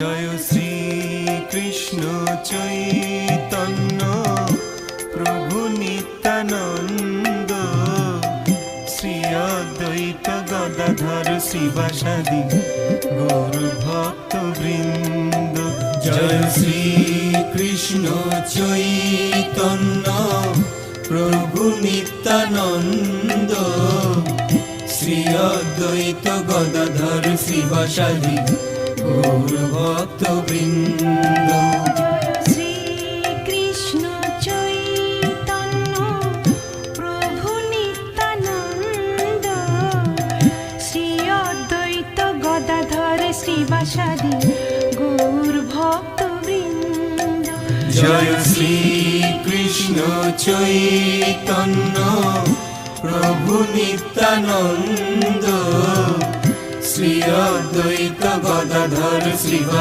জয় শ্রী কৃষ্ণ চৈতন্য প্রভু নিত্যানন্দ, শ্রী অদ্বৈত গদাধর শিবাসাদি গৌর ভক্ত বৃন্দ। জয় শ্রী কৃষ্ণ চৈতন্য প্রভু নিত্যানন্দ, শ্রী অদ্বৈত গদাধর শিবাসাদি গৌর ভক্ত বৃন্দ। শ্রী কৃষ্ণ চৈতন্য প্রভু নিত্যানন্দ, শ্রী অদ্বৈত গদাধর শ্রীবাসাদি গৌর ভক্ত বৃন্দ। জয় শ্রী কৃষ্ণ চৈতন্য প্রভু নিত্যানন্দ, শ্রী অদ্বৈত গদাধর শ্রীবাসাদি